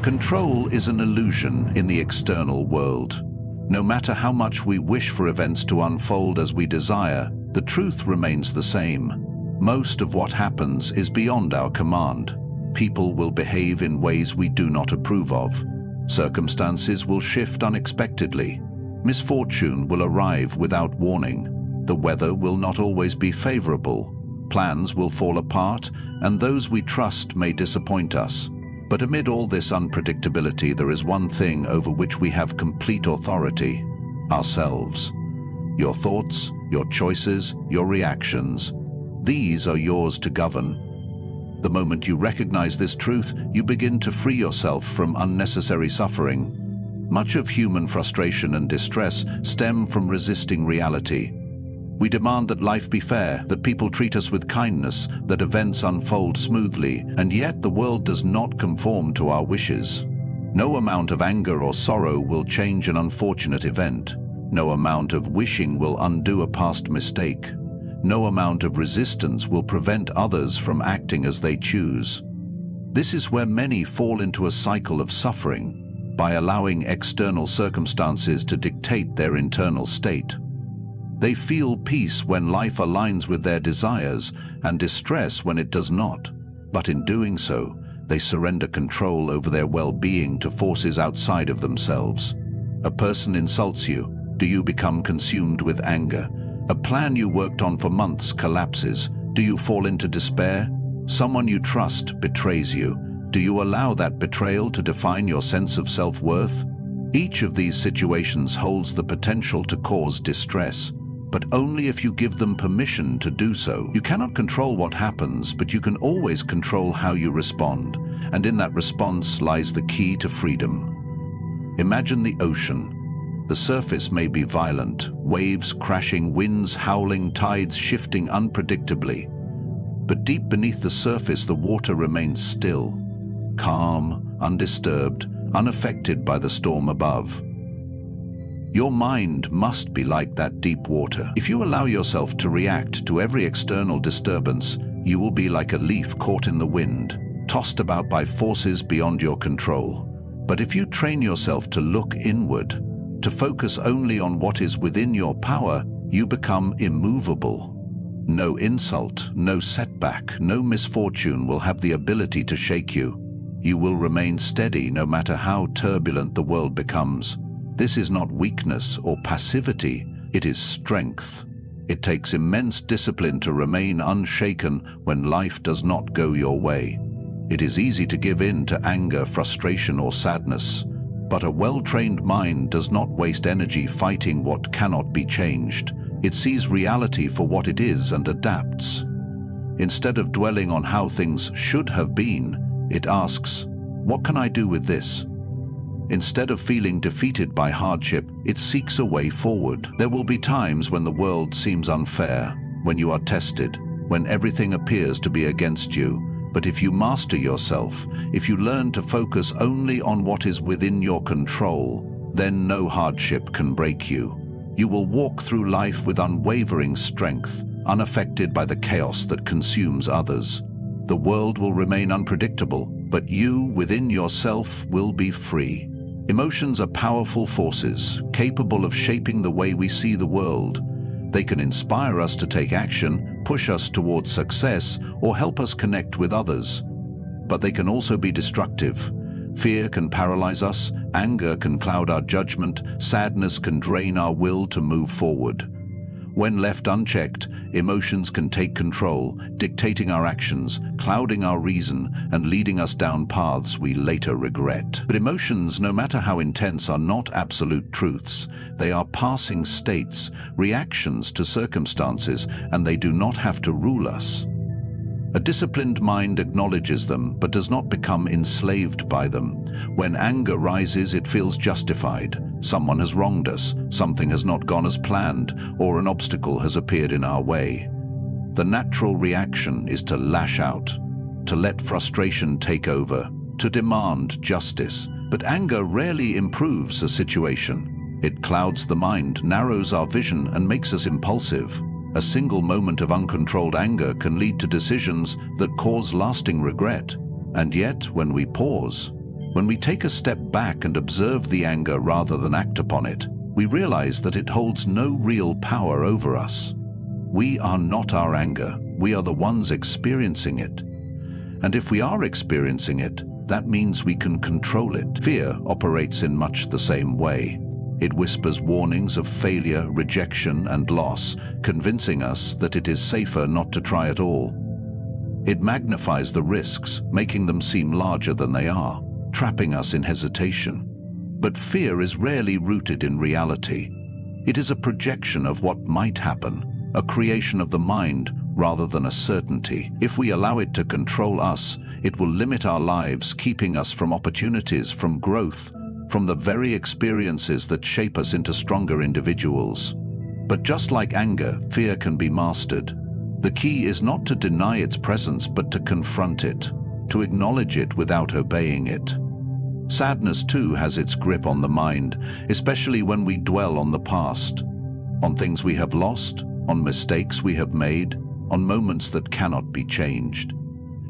Control is an illusion in the external world. No matter how much we wish for events to unfold as we desire, the truth remains the same. Most of what happens is beyond our command. People will behave in ways we do not approve of. Circumstances will shift unexpectedly. Misfortune will arrive without warning. The weather will not always be favorable. Plans will fall apart, and those we trust may disappoint us. But amid all this unpredictability, there is one thing over which we have complete authority: ourselves. Your thoughts, your choices, your reactions. These are yours to govern. The moment you recognize this truth, you begin to free yourself from unnecessary suffering. Much of human frustration and distress stem from resisting reality. We demand that life be fair, that people treat us with kindness, that events unfold smoothly, and yet the world does not conform to our wishes. No amount of anger or sorrow will change an unfortunate event. No amount of wishing will undo a past mistake. No amount of resistance will prevent others from acting as they choose. This is where many fall into a cycle of suffering, by allowing external circumstances to dictate their internal state. They feel peace when life aligns with their desires and distress when it does not. But in doing so, they surrender control over their well-being to forces outside of themselves. A person insults you. Do you become consumed with anger? A plan you worked on for months collapses. Do you fall into despair? Someone you trust betrays you. Do you allow that betrayal to define your sense of self-worth? Each of these situations holds the potential to cause distress, but only if you give them permission to do so. You cannot control what happens, but you can always control how you respond, and in that response lies the key to freedom. Imagine the ocean. The surface may be violent, waves crashing, winds howling, tides shifting unpredictably. But deep beneath the surface, the water remains still, calm, undisturbed, unaffected by the storm above. Your mind must be like that deep water. If you allow yourself to react to every external disturbance, you will be like a leaf caught in the wind, tossed about by forces beyond your control. But if you train yourself to look inward, to focus only on what is within your power, you become immovable. No insult, no setback, no misfortune will have the ability to shake you. You will remain steady no matter how turbulent the world becomes. This is not weakness or passivity, it is strength. It takes immense discipline to remain unshaken when life does not go your way. It is easy to give in to anger, frustration, or sadness, but a well-trained mind does not waste energy fighting what cannot be changed. It sees reality for what it is and adapts. Instead of dwelling on how things should have been, it asks, "What can I do with this?" Instead of feeling defeated by hardship, it seeks a way forward. There will be times when the world seems unfair, when you are tested, when everything appears to be against you. But if you master yourself, if you learn to focus only on what is within your control, then no hardship can break you. You will walk through life with unwavering strength, unaffected by the chaos that consumes others. The world will remain unpredictable, but you, within yourself, will be free. Emotions are powerful forces, capable of shaping the way we see the world. They can inspire us to take action, push us towards success, or help us connect with others. But they can also be destructive. Fear can paralyze us, anger can cloud our judgment, sadness can drain our will to move forward. When left unchecked, emotions can take control, dictating our actions, clouding our reason, and leading us down paths we later regret. But emotions, no matter how intense, are not absolute truths. They are passing states, reactions to circumstances, and they do not have to rule us. A disciplined mind acknowledges them, but does not become enslaved by them. When anger rises, it feels justified. Someone has wronged us, something has not gone as planned, or an obstacle has appeared in our way. The natural reaction is to lash out, to let frustration take over, to demand justice. But anger rarely improves a situation. It clouds the mind, narrows our vision, and makes us impulsive. A single moment of uncontrolled anger can lead to decisions that cause lasting regret. And yet, when we pause, When we take a step back and observe the anger rather than act upon it, we realize that it holds no real power over us. We are not our anger, we are the ones experiencing it. And if we are experiencing it, that means we can control it. Fear operates in much the same way. It whispers warnings of failure, rejection, and loss, convincing us that it is safer not to try at all. It magnifies the risks, making them seem larger than they are, trapping us in hesitation. But fear is rarely rooted in reality. It is a projection of what might happen, a creation of the mind rather than a certainty. If we allow it to control us, it will limit our lives, keeping us from opportunities, from growth, from the very experiences that shape us into stronger individuals. But just like anger, fear can be mastered. The key is not to deny its presence, but to confront it, to acknowledge it without obeying it. Sadness too has its grip on the mind, especially when we dwell on the past, on things we have lost, on mistakes we have made, on moments that cannot be changed.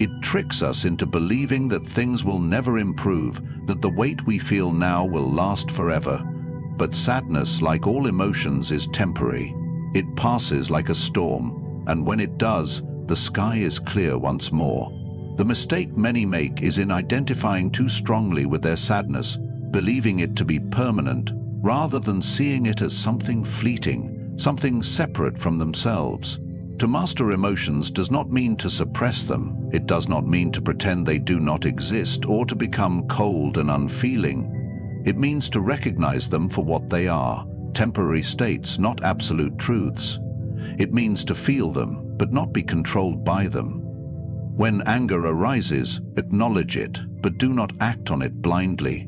It tricks us into believing that things will never improve, that the weight we feel now will last forever. But sadness, like all emotions, is temporary. It passes like a storm, and when it does, the sky is clear once more. The mistake many make is in identifying too strongly with their sadness, believing it to be permanent, rather than seeing it as something fleeting, something separate from themselves. To master emotions does not mean to suppress them. It does not mean to pretend they do not exist or to become cold and unfeeling. It means to recognize them for what they are, temporary states, not absolute truths. It means to feel them, but not be controlled by them. When anger arises, acknowledge it, but do not act on it blindly.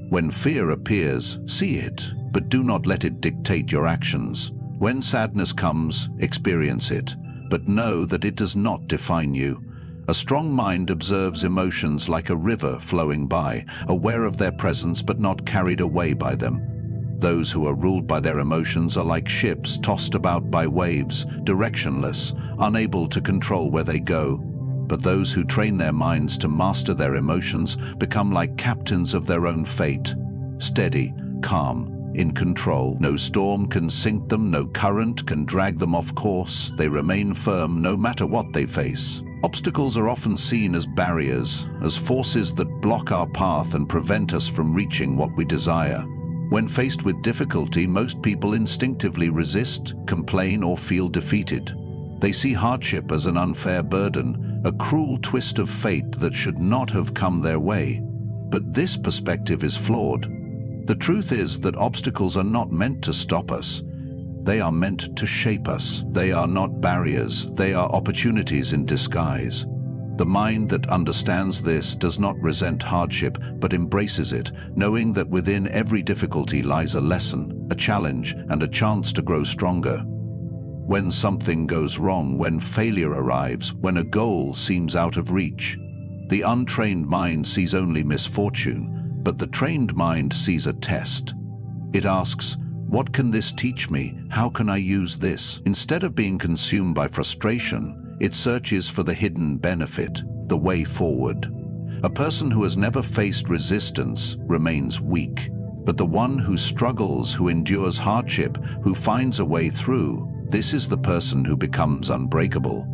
When fear appears, see it, but do not let it dictate your actions. When sadness comes, experience it, but know that it does not define you. A strong mind observes emotions like a river flowing by, aware of their presence but not carried away by them. Those who are ruled by their emotions are like ships tossed about by waves, directionless, unable to control where they go. But those who train their minds to master their emotions become like captains of their own fate, steady, calm, in control. No storm can sink them, no current can drag them off course. They remain firm no matter what they face. Obstacles are often seen as barriers, as forces that block our path and prevent us from reaching what we desire. When faced with difficulty, most people instinctively resist, complain, or feel defeated. They see hardship as an unfair burden, a cruel twist of fate that should not have come their way. But this perspective is flawed. The truth is that obstacles are not meant to stop us. They are meant to shape us. They are not barriers, they are opportunities in disguise. The mind that understands this does not resent hardship, but embraces it, knowing that within every difficulty lies a lesson, a challenge, and a chance to grow stronger. When something goes wrong, when failure arrives, when a goal seems out of reach, the untrained mind sees only misfortune. But the trained mind sees a test. It asks, what can this teach me? How can I use this? Instead of being consumed by frustration, it searches for the hidden benefit, the way forward. A person who has never faced resistance remains weak, but the one who struggles, who endures hardship, who finds a way through, this is the person who becomes unbreakable.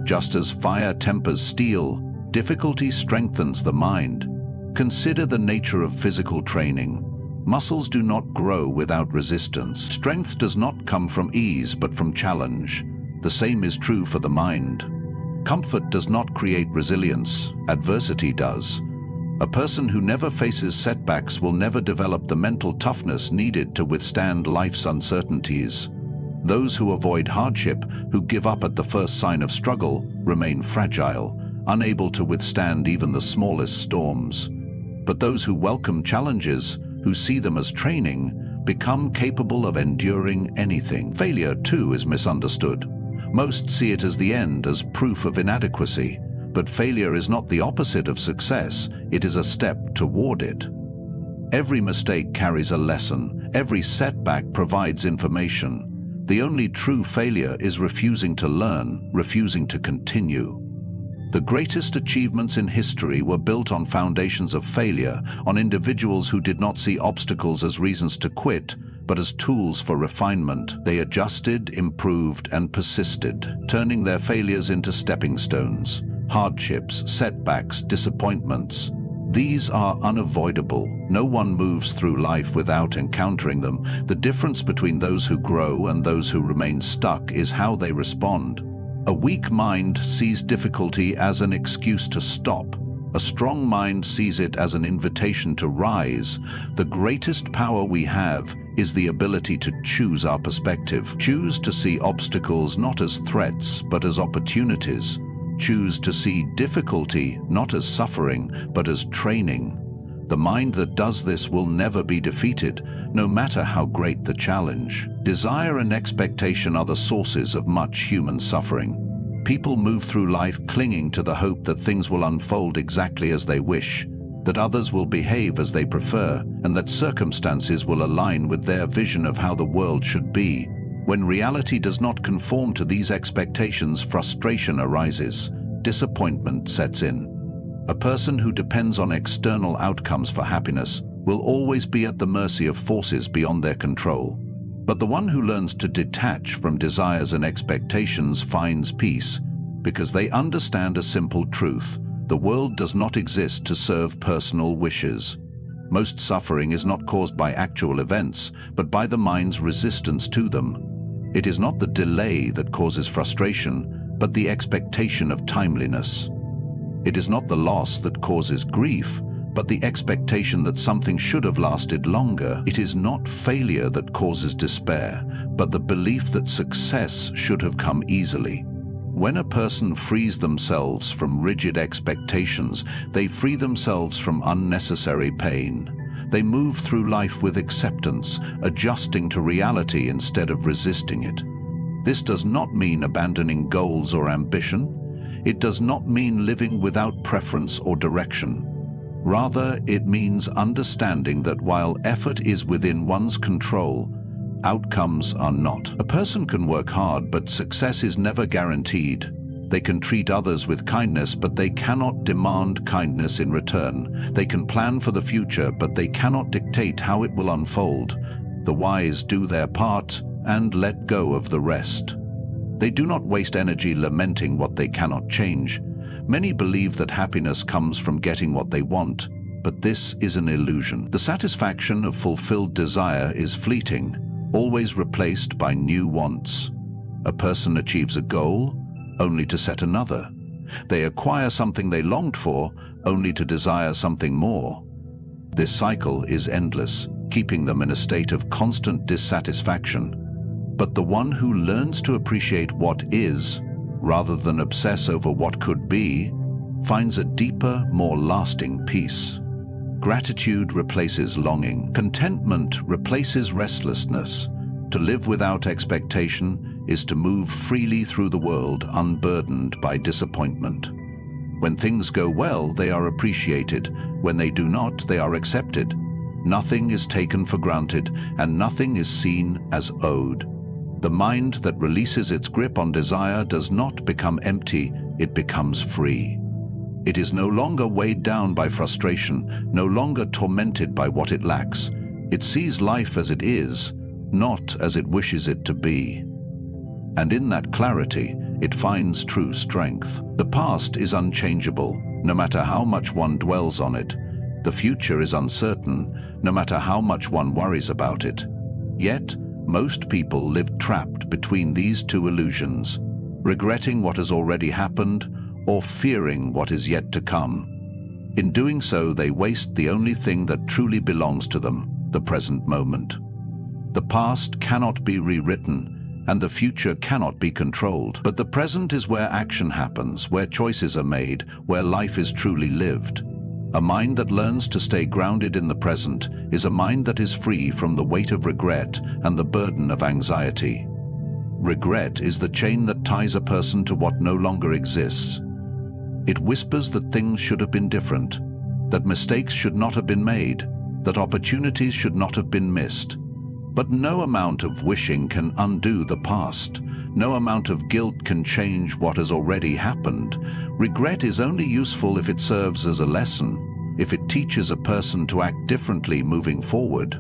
Just as fire tempers steel, difficulty strengthens the mind. Consider the nature of physical training. Muscles do not grow without resistance. Strength does not come from ease, but from challenge. The same is true for the mind. Comfort does not create resilience, adversity does. A person who never faces setbacks will never develop the mental toughness needed to withstand life's uncertainties. Those who avoid hardship, who give up at the first sign of struggle, remain fragile, unable to withstand even the smallest storms. But those who welcome challenges, who see them as training, become capable of enduring anything. Failure, too, is misunderstood. Most see it as the end, as proof of inadequacy. But failure is not the opposite of success, it is a step toward it. Every mistake carries a lesson. Every setback provides information. The only true failure is refusing to learn, refusing to continue. The greatest achievements in history were built on foundations of failure, on individuals who did not see obstacles as reasons to quit, but as tools for refinement. They adjusted, improved, and persisted, turning their failures into stepping stones. Hardships, setbacks, disappointments. These are unavoidable. No one moves through life without encountering them. The difference between those who grow and those who remain stuck is how they respond. A weak mind sees difficulty as an excuse to stop. A strong mind sees it as an invitation to rise. The greatest power we have is the ability to choose our perspective. Choose to see obstacles not as threats, but as opportunities. Choose to see difficulty not as suffering, but as training. The mind that does this will never be defeated, no matter how great the challenge. Desire and expectation are the sources of much human suffering. People move through life clinging to the hope that things will unfold exactly as they wish, that others will behave as they prefer, and that circumstances will align with their vision of how the world should be. When reality does not conform to these expectations, frustration arises. Disappointment sets in. A person who depends on external outcomes for happiness will always be at the mercy of forces beyond their control. But the one who learns to detach from desires and expectations finds peace, because they understand a simple truth: the world does not exist to serve personal wishes. Most suffering is not caused by actual events, but by the mind's resistance to them. It is not the delay that causes frustration, but the expectation of timeliness. It is not the loss that causes grief, but the expectation that something should have lasted longer. It is not failure that causes despair, but the belief that success should have come easily. When a person frees themselves from rigid expectations, they free themselves from unnecessary pain. They move through life with acceptance, adjusting to reality instead of resisting it. This does not mean abandoning goals or ambition. It does not mean living without preference or direction. Rather, it means understanding that while effort is within one's control, outcomes are not. A person can work hard, but success is never guaranteed. They can treat others with kindness, but they cannot demand kindness in return. They can plan for the future, but they cannot dictate how it will unfold. The wise do their part and let go of the rest. They do not waste energy lamenting what they cannot change. Many believe that happiness comes from getting what they want, but this is an illusion. The satisfaction of fulfilled desire is fleeting, always replaced by new wants. A person achieves a goal, only to set another. They acquire something they longed for, only to desire something more. This cycle is endless, keeping them in a state of constant dissatisfaction. But the one who learns to appreciate what is, rather than obsess over what could be, finds a deeper, more lasting peace. Gratitude replaces longing. Contentment replaces restlessness. To live without expectation is to move freely through the world, unburdened by disappointment. When things go well, they are appreciated. When they do not, they are accepted. Nothing is taken for granted, and nothing is seen as owed. The mind that releases its grip on desire does not become empty, it becomes free. It is no longer weighed down by frustration, no longer tormented by what it lacks. It sees life as it is, not as it wishes it to be. And in that clarity, it finds true strength. The past is unchangeable, no matter how much one dwells on it. The future is uncertain, no matter how much one worries about it. Yet, most people live trapped between these two illusions, regretting what has already happened or fearing what is yet to come. In doing so, they waste the only thing that truly belongs to them, the present moment. The past cannot be rewritten, and the future cannot be controlled. But the present is where action happens, where choices are made, where life is truly lived. A mind that learns to stay grounded in the present is a mind that is free from the weight of regret and the burden of anxiety. Regret is the chain that ties a person to what no longer exists. It whispers that things should have been different, that mistakes should not have been made, that opportunities should not have been missed. But no amount of wishing can undo the past. No amount of guilt can change what has already happened. Regret is only useful if it serves as a lesson, if it teaches a person to act differently moving forward.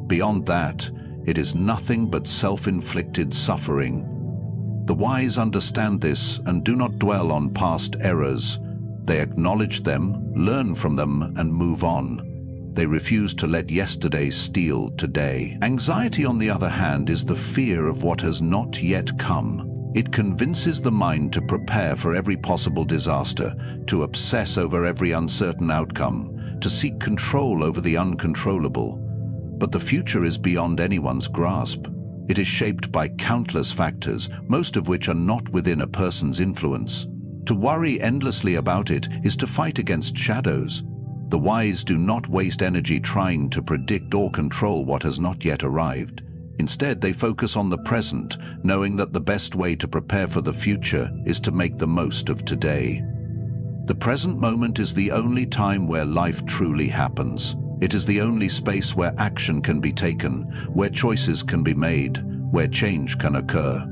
Beyond that, it is nothing but self-inflicted suffering. The wise understand this and do not dwell on past errors. They acknowledge them, learn from them, and move on. They refuse to let yesterday steal today. Anxiety, on the other hand, is the fear of what has not yet come. It convinces the mind to prepare for every possible disaster, to obsess over every uncertain outcome, to seek control over the uncontrollable. But the future is beyond anyone's grasp. It is shaped by countless factors, most of which are not within a person's influence. To worry endlessly about it is to fight against shadows. The wise do not waste energy trying to predict or control what has not yet arrived. Instead, they focus on the present, knowing that the best way to prepare for the future is to make the most of today. The present moment is the only time where life truly happens. It is the only space where action can be taken, where choices can be made, where change can occur.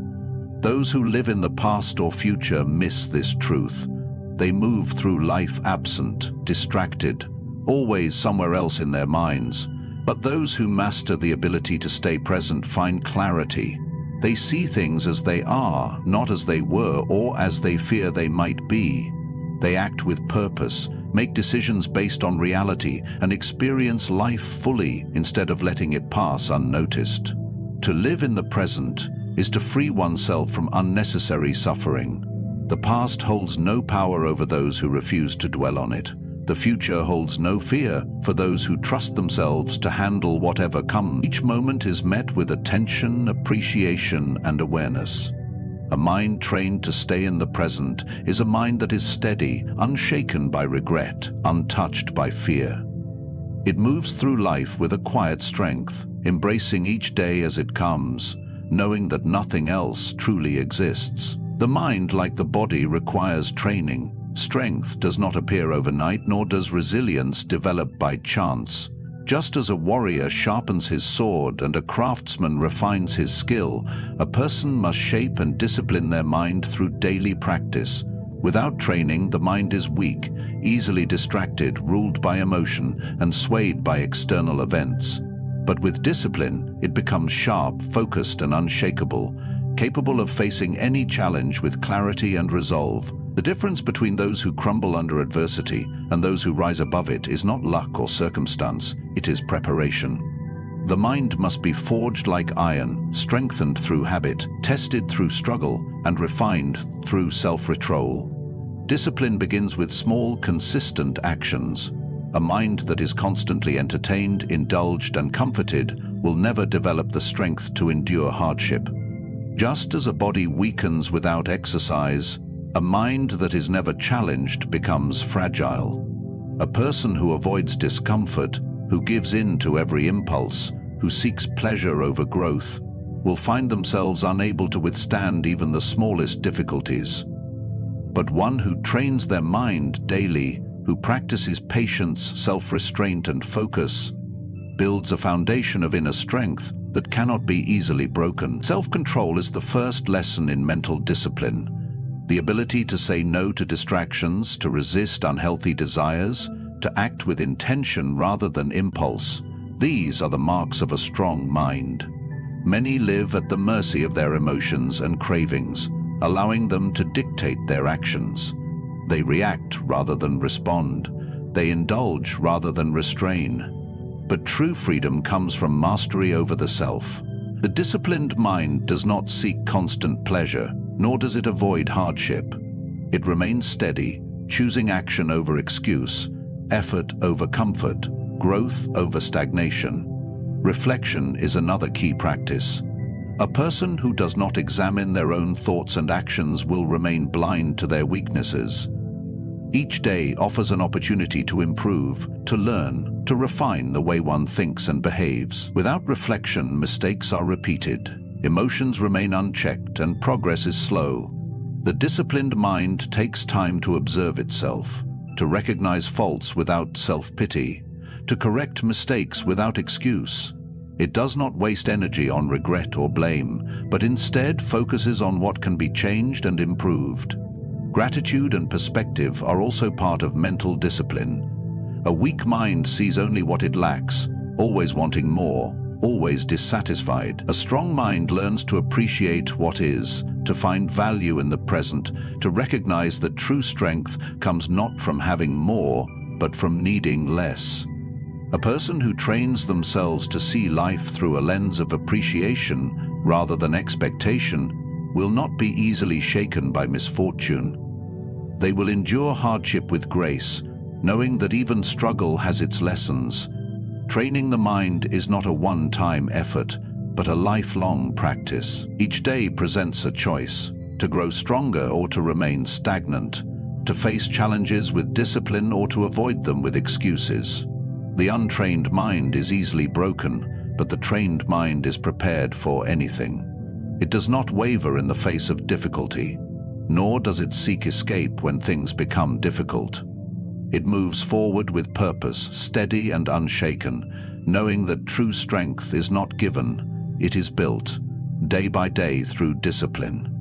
Those who live in the past or future miss this truth. They move through life absent, distracted, always somewhere else in their minds. But those who master the ability to stay present find clarity. They see things as they are, not as they were or as they fear they might be. They act with purpose, make decisions based on reality, and experience life fully instead of letting it pass unnoticed. To live in the present is to free oneself from unnecessary suffering. The past holds no power over those who refuse to dwell on it. The future holds no fear for those who trust themselves to handle whatever comes. Each moment is met with attention, appreciation, and awareness. A mind trained to stay in the present is a mind that is steady, unshaken by regret, untouched by fear. It moves through life with a quiet strength, embracing each day as it comes, knowing that nothing else truly exists. The mind, like the body, requires training. Strength does not appear overnight, nor does resilience develop by chance. Just as a warrior sharpens his sword and a craftsman refines his skill, a person must shape and discipline their mind through daily practice. Without training, the mind is weak, easily distracted, ruled by emotion, and swayed by external events. But with discipline, it becomes sharp, focused, and unshakable, capable of facing any challenge with clarity and resolve. The difference between those who crumble under adversity and those who rise above it is not luck or circumstance, it is preparation. The mind must be forged like iron, strengthened through habit, tested through struggle, and refined through self-control. Discipline begins with small, consistent actions. A mind that is constantly entertained, indulged, and comforted will never develop the strength to endure hardship. Just as a body weakens without exercise, a mind that is never challenged becomes fragile. A person who avoids discomfort, who gives in to every impulse, who seeks pleasure over growth, will find themselves unable to withstand even the smallest difficulties. But one who trains their mind daily, who practices patience, self-restraint, and focus, builds a foundation of inner strength that cannot be easily broken. Self-control is the first lesson in mental discipline. The ability to say no to distractions, to resist unhealthy desires, to act with intention rather than impulse. These are the marks of a strong mind. Many live at the mercy of their emotions and cravings, allowing them to dictate their actions. They react rather than respond. They indulge rather than restrain. But true freedom comes from mastery over the self. The disciplined mind does not seek constant pleasure, nor does it avoid hardship. It remains steady, choosing action over excuse, effort over comfort, growth over stagnation. Reflection is another key practice. A person who does not examine their own thoughts and actions will remain blind to their weaknesses. Each day offers an opportunity to improve, to learn, to refine the way one thinks and behaves. Without reflection, mistakes are repeated. Emotions remain unchecked and progress is slow. The disciplined mind takes time to observe itself, to recognize faults without self-pity, to correct mistakes without excuse. It does not waste energy on regret or blame, but instead focuses on what can be changed and improved. Gratitude and perspective are also part of mental discipline. A weak mind sees only what it lacks, always wanting more, always dissatisfied. A strong mind learns to appreciate what is, to find value in the present, to recognize that true strength comes not from having more, but from needing less. A person who trains themselves to see life through a lens of appreciation rather than expectation will not be easily shaken by misfortune. They will endure hardship with grace, knowing that even struggle has its lessons. Training the mind is not a one-time effort, but a lifelong practice. Each day presents a choice, to grow stronger or to remain stagnant, to face challenges with discipline or to avoid them with excuses. The untrained mind is easily broken, but the trained mind is prepared for anything. It does not waver in the face of difficulty, nor does it seek escape when things become difficult. It moves forward with purpose, steady and unshaken, knowing that true strength is not given, it is built, day by day through discipline.